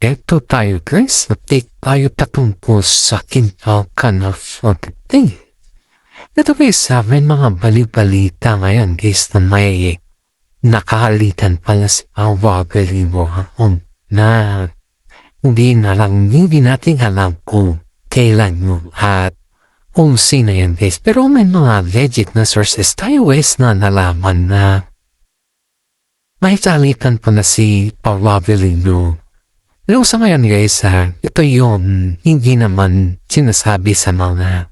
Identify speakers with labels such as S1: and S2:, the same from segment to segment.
S1: Eto tayo guys, update tayo patungkol sa Kintal Canal Day. Ito guys, may mga bali-balita ngayon guys na may nakahalitan pala si Awagalibo na hindi natin alam kung kailan yun at kung sino yan guys. Pero may mga legit na sources tayo guys na nalaman na may salitan pala si Awagalibo. Pero sa ngayon guys, ito yung hindi naman sinasabi sa mga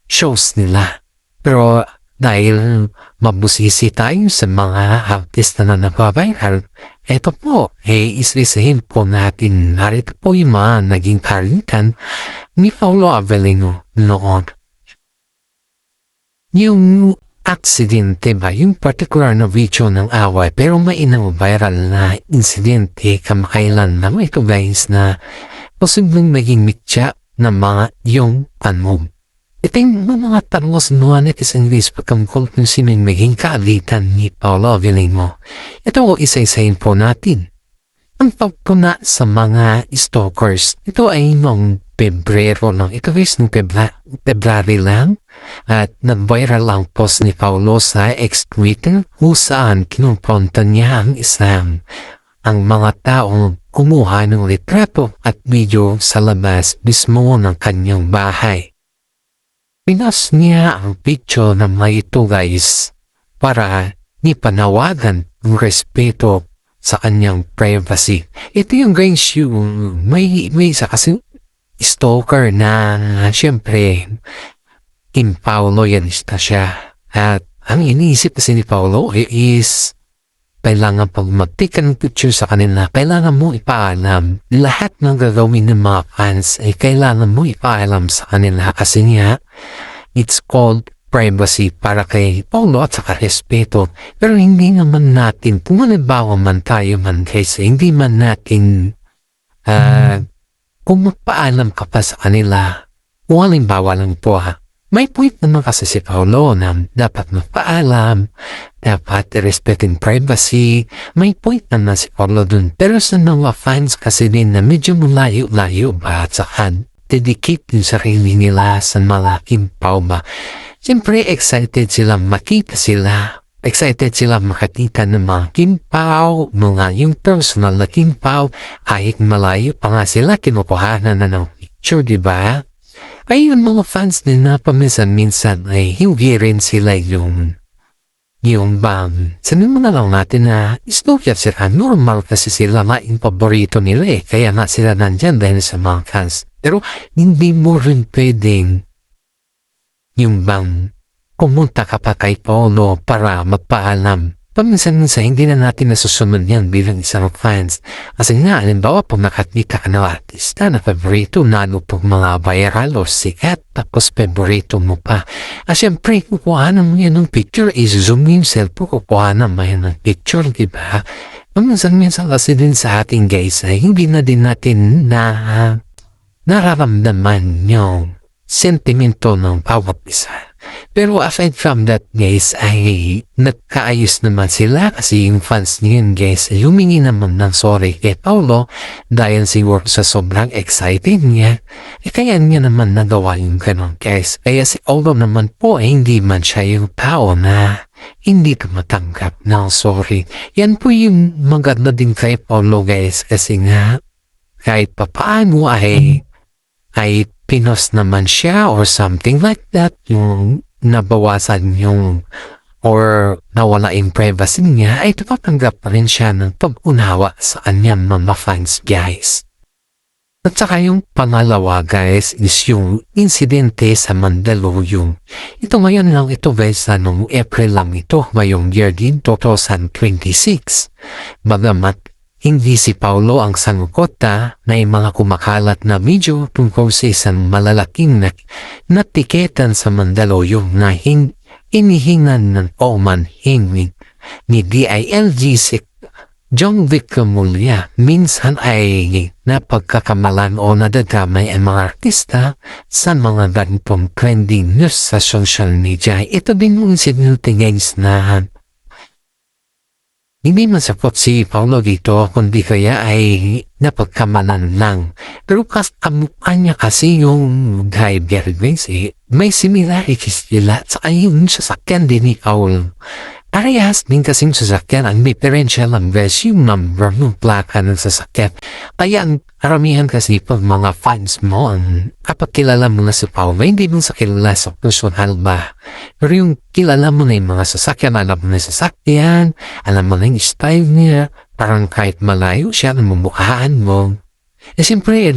S1: shows nila. Pero dahil mabusisi tayo sa mga artist na nagbaviral, ito po, isa-isahin po natin. Narito po yung mga naging palitan ni Paolo Avellino noon. Yung aksidente ba, yung particular na video ng away, pero may viral na insidente kamakailan na ito guys na posibleng maging mitya ng mga yung panog. Ito yung mga tanong sa mga netizen guys pagkamukol kung sino yung maging kaalitan ni Paolo Avellino. Ito isa-isahin po natin. Ang pagpuna sa mga stalkers, ito ay noong Pebrero lang. Ito guys, noong February lang. At nag-viral lang post ni Paolo sa ex-Twitter kung saan kinumpronta niya ang mga taong kumuha ng litrato at video sa labas mismo ng kanyang bahay. Pinas niya ang picture ng mga ito guys para nipanawagan ng respeto sa kanyang privacy. Ito yung guys yung may isa kasi stalker na siyempre Kim Paolo yanista siya. At ang iniisip kasi ni Paolo is kailangan pag mag-take ng picture sa kanila, kailangan mo ipaalam. Lahat ng gagawin ng mga fans ay kailangan mo ipaalam sa kanila kasi niya it's called privacy para kay Paolo at saka respeto. Pero hindi naman natin, kung halimbawa man tayo man guys, hindi man natin kung magpaalam ka pa sa kanila, kung halimbawa lang po may point naman kasi si Paolo na dapat magpaalam, dapat respetin privacy, may point naman si Paolo dun. Pero sa mga fans kasi din na medyo malayo-layo ba at saka dedicate yung sarili nila sa malaking pao ba. Siyempre excited sila makita sila. Excited sila makakita ng mga kimpaw, mga yung personal na kimpaw, kahit malayo pa nga sila kinukuhanan na ng picture, diba? Ayun mga fans din na paminsan-minsan ay hindi rin sila yung bang. Sabihin mo na lang natin na istorya sila, normal kasi sila na yung paborito nila kaya nga sila nandyan dahil sa mga fans. Pero hindi mo rin pwedeng yung bang pumunta ka pa kay Paolo para magpaalam. Paminsan-minsan hindi na natin nasusunod yan bilang isang fans. Kasi nga, halimbawa pag nakakita ka ng artista na favorito, lalo pag mga viral o sikat, tapos favorito mo pa. Siyempre, kukuhanan mo yan ng picture, i-zoom yung cellphone, kukuhanan mo yan ng picture, diba? Paminsan-minsan kasi din sa ating guys, hindi na din natin nararamdaman yung sentimento ng bawat isa. Pero aside from that guys ay nagkaayos naman sila kasi yung fans niyan guys ay humingi naman ng sorry kay Paolo dahil siguro sa sobrang excited niya kaya niya naman nagawa yung ganun guys. Kaya si Paolo naman po ay hindi man siya yung tao na hindi tumatanggap ng sorry. Yan po yung maganda din kay Paolo guys kasi nga kahit papaano ay pinos naman siya or something like that, yung nabawasan yung or nawala yung privacy niya, ay tumatanggap pa rin siya ng pag-unawa sa kanyang mga fans guys. At saka yung pangalawa guys is yung insidente sa Mandaluyong. Ito ngayon lang ito guys noong April lang ito, ngayong year din 2026. Bagamat hindi si Paolo ang sangkot na yung mga kumakalat na video tungkol sa isang malalaking natiketan sa Mandaluyong na inihingan ng manhingwing ni DILG John Vic Camulya. Minsan ay napagkakamalan o nadadamay ang mga artista sa mga ganitong trending news sa social media. Ito din yung incident guys na Hindi masapot si Paulo dito, kundi kaya ay napagkamalan lang. Pero kamukha niya kasi yung guy Bergwins may similarities sila sa ayun sasakyan din ni Paul. Parehas din kasing sasakyan ang differential ang yung number ng plaka ng sasakyan. Kaya ang karamihan kasi pag mga fans mo, kapag kilala mo na si Paul, hindi mo sa kilala sa personal ba? Pero yung kilala mo na yung mga sasakyan, alam mo na yung sasakyan, alam mo na yung style niya, parang kahit malayo siya, namumukhaan mo. Siyempre,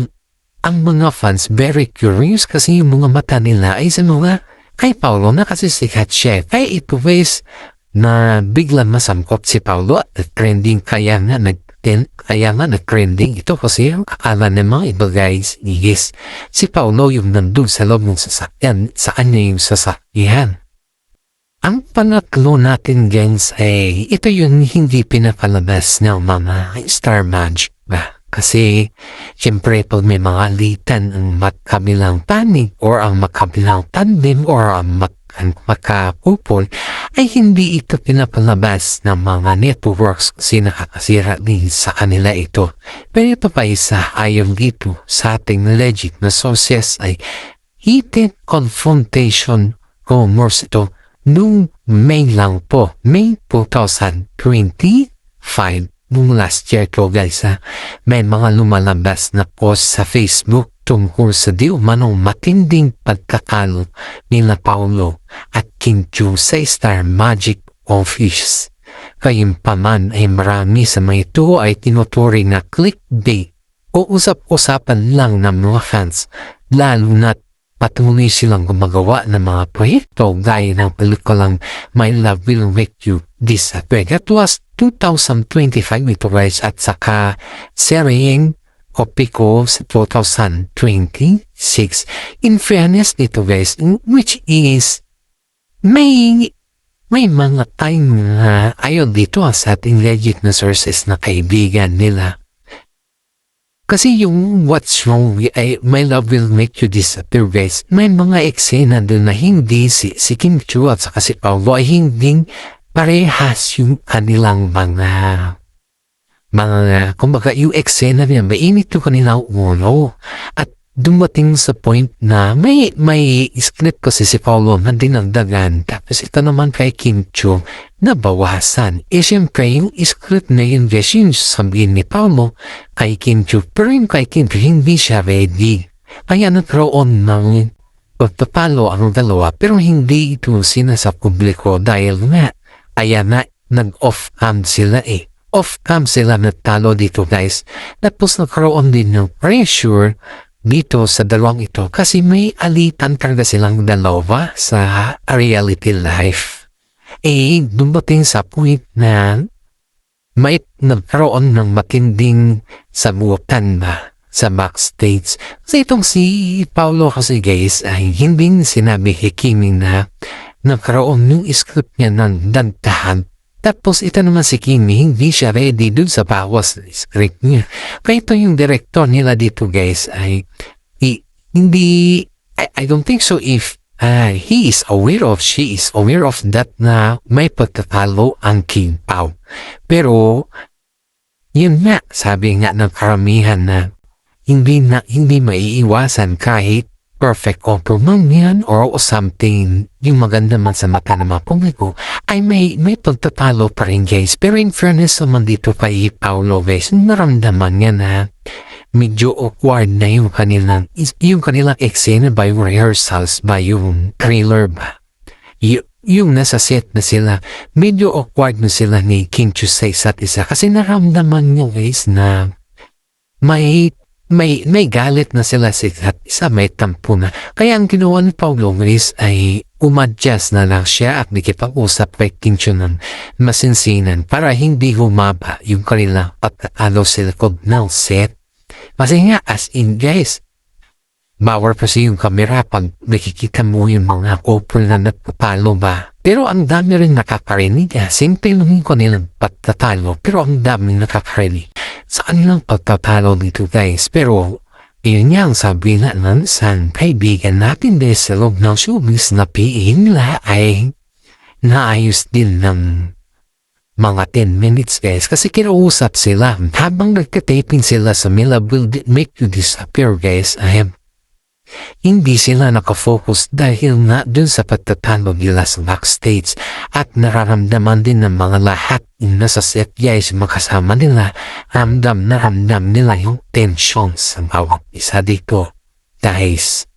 S1: ang mga fans very curious kasi yung mga mata nila ay sa mga kay Paulo na kasi sikat siya. Kaya ito guys, na biglang masangkot si Paulo at trending kaya nga nag-trending ito kasi ang akala ng mga iba guys is si Paulo yung nandun sa loob ng sasakyan, saan niya yung sasakyan. Ang pangatlo natin guys ay ito yung hindi pinapalabas ng mga Star Magic ba? Kasi siyempre pag may mga litan ang magkabilang panig or ang magkabilang tandem or ang makapupol ay hindi ito pinapalabas ng mga networks kasi nakakasira din sa kanila ito. Pero ito pa isa ayon dito sa ating legit na sources ay heated confrontation rumors ito nung May lang po, May 2025. Nung last year ko guys may mga lumalabas na post sa Facebook tungkol sa di umanong matinding pagkakalo nila Paulo at Kim Chiu sa Star Magic Office. Gayunpaman ay marami sa mga ito ay tinuturing na clickbait o usap-usapan lang ng mga fans, lalo na't patuloy silang gumagawa ng mga proyekto gaya ng pelikulang My Love Will Make You Disappear. That was 2025 ito guys at saka seryeng Kopiko sa 2026. In fairness dito guys, which is may mga time na ayon dito sa ating legit na sources na kaibigan nila. Kasi yung What's Wrong with My Love Will Make You Disappear guys, may mga eksena doon na hindi si Kim Chiu at saka si Paulo ay hindi parehas yung kanilang mga kumbaga yung eksena niya, mainit yung kanilang ulo at dumating sa point na may script kasi si Paulo na dinagdagan tapos ito naman kay Kim Chiu nabawasan. Siyempre yung script na yun guys yung sabihin ni Paulo kay Kim Chiu pero yung kay Kim Chiu hindi siya ready. Kaya nagkaroon ng pagpapalo ang dalawa pero hindi ito sinasa publiko dahil nga kaya na nag-off cam sila off-cam sila natalo dito guys. Tapos nagkaroon din ng pressure dito sa dalawang ito kasi may alitan talaga silang dalawa sa reality life. Dumating sa point na may nagkaroon ng matinding sabutan ba sa backstage. Kasi itong si Paulo kasi guys ay hindi sinabi kay Kimi na nagkaroon ng script niya ng dantahan. Tapos ito naman si Kimi, hindi siya ready dun sa bawas script niya. Kaya ito yung director nila dito guys ay hindi, I don't think so if he is aware of, she is aware of that na may pagkatalo ang King Pao. Pero yun nga, sabi nga ng karamihan na hindi maiiwasan kahit perfect compromise yan or something yung maganda man sa mata ng mga publiko ay may pagtatalo pa rin guys. Pero in fairness naman dito kay Paulo guys, naramdaman niya na medyo awkward na yung kanilang eksena ba yung rehearsals ba yung trailer ba yung nasa set na sila, medyo awkward na sila ni Kim Chiu sa isa't isa kasi naramdaman niya guys na may galit na sila sa isa't isa, may tampo na. Kaya ang ginawa ni Paulo guys ay umadjust na lang siya at nakipag-usap kay Kim Chiu ng masinsinan para hindi humaba yung kanilang pagkatalo sa likod ng set. Kasi nga as in guys, bawal pa siya yung camera pag nakikita mo yung mga couple na nagpapalo ba. Pero ang dami rin nakakarinig. Simple lang yung kanilang pagtatalo pero ang dami nakakarinig sa kanilang pagtatalo dito guys. Pero yun nga ang sabi na ng isang kaibigan natin dahil sa loob ng showbiz na PA nila ay naayos din ng mga 10 minutes guys kasi kinausap sila habang nagka-taping sila sa Mila Will Make You Disappear guys. Hindi sila nakafocus dahil nga dun sa pagtatalo nila sa backstage at nararamdaman din ng mga lahat na sa set guys makasama nila. Ramdam nila yung tension sa bawat isa dito guys.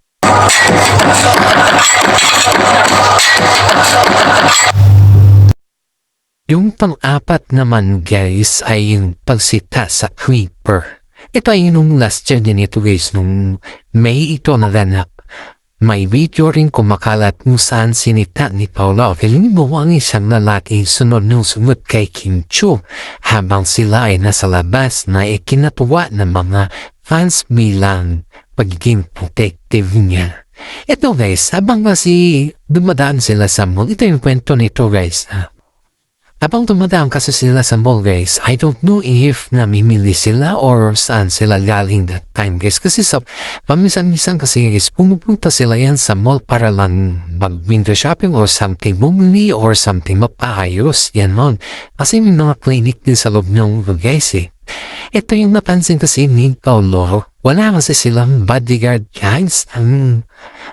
S1: Yung pang-apat naman guys ay yung pagsita sa Creeper. Ito ay nung last year din ito guys, nung May ito naganap. May video rin kumakalat kung saan sinita ni Paula Ofelino ang isang lalaki sunod kay Kim Chiu habang sila ay nasa labas na ikinatuwa ng mga fans bilang pagiging protective niya. Ito guys, habang kasi dumadaan sila sa mall, ito yung kwento nito guys. Habang dumadaan kasi sila sa mall guys, I don't know if namimili sila or saan sila galing that time guys. Kasi sa paminsan-minsan kasi guys, pumupunta sila yan sa mall para lang mag-window shopping or something bumili or something mapaayos. Yan mon. Kasi may mga clinic din sa loob ng guys eh. Ito yung napansin kasi ni Paulo. Wala kasi silang bodyguard guys. Ang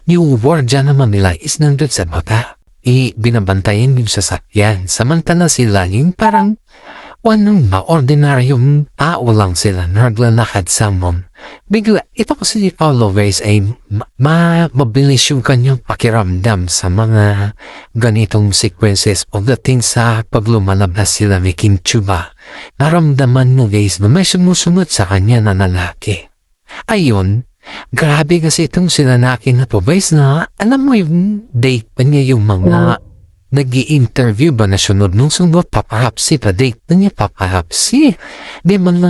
S1: yung ward dyan naman nila is nandun sa baba. Binabantayan yung sasakyan. Samantala sila yung parang wanang ordinaryong tao lang sila naglalakad sa mall. Bigla, ito kasi si Paulo guys ay mabilis yung kanyang pakiramdam sa mga ganitong sequences pagdating sa paglumalabas sila ni Kim Chiu ba. Naramdaman mo guys na may sumusunod sa kanya na lalaki. Ayun, grabe kasi itong sila nakin na to guys na alam mo yung date pa niya yung mga nag-i-interview ba na sunod nung sunod papahapsi pa date na niya papahapsi. Di man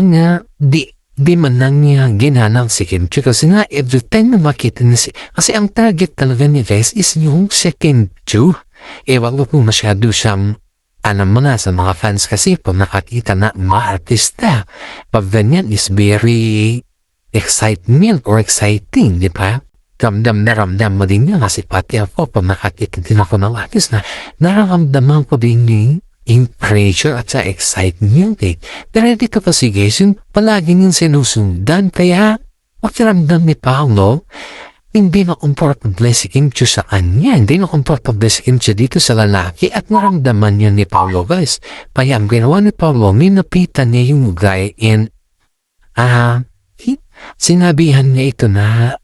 S1: lang niya ginanang si Kim Chiu kasi nga every time na makita niya kasi ang target talaga ni guys is yung si Kim Chiu. Ewan ko kung masyado siyang alam mo na sa mga fans kasi pag nakakita na mga artista pag ganyan is very excitement or exciting, di ba? Ramdam mo din nga kasi pati ako pag nakakita din ako ng artist na nararamdaman ko din yung pressure at sa excitement eh. Pero dito kasi guys, yung palagi niyang sinusundan kaya pakiramdam ni Paolo hindi na comfortable si Kim Chiu sa kanya. Hindi na comfortable si Kim Chiu dito sa lalaki at naramdaman niya ni Paolo guys. Kaya ang ginawa ni Paolo, minapitan niya yung guy and sinabihan niya ito na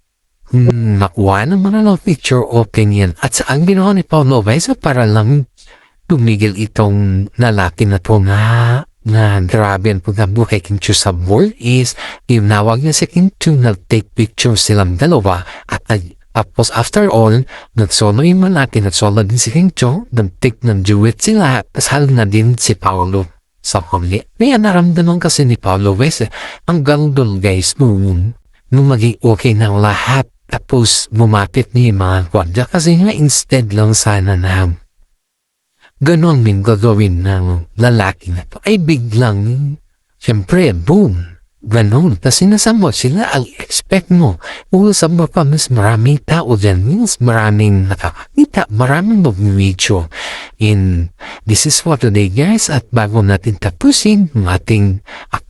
S1: nakuha ng mga long picture opinion at sa ang ginawa ni Paolo guys para lang tumigil itong lalaki na to na grabe ang pagkabuhay Kim Chiu sa mall is tinawag niya si Kim Chiu nag-take picture silang dalawa at tapos after all nagsolo yung lalaki nagsolo din si Kim Chiu nag-take ng duet sila tapos hal na din si Paolo sa huli. Kaya naramdaman kasi ni Paolo guys ang gandol guys nung maging okay na lahat tapos bumapit niya yung mga kwadya kasi nga instead lang sana na ganon min gagawin ng lalaki na to ay biglang siyempre boom ganon kasi nasamo sila ang expect mo sa pa mas maraming tao dyan means maraming nakakakita maraming mag-video in this is for today guys at bago natin tapusin ang ating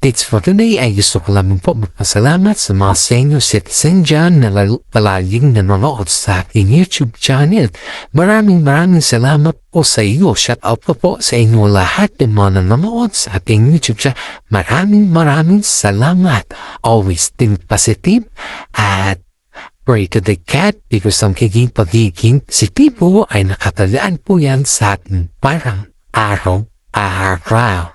S1: updates for today ay gusto ko lamang po magpasalamat sa mga senior citizen dyan na palaging nanonood sa ating YouTube channel. Maraming salamat po sa iyo. Shout out po sa inyo lahat ng mga nanonood sa ating YouTube channel. Maraming salamat. Always think positive at pray to the cat because ang pagiging positibo ay nakatandaan po yan sa ating parang araw-araw.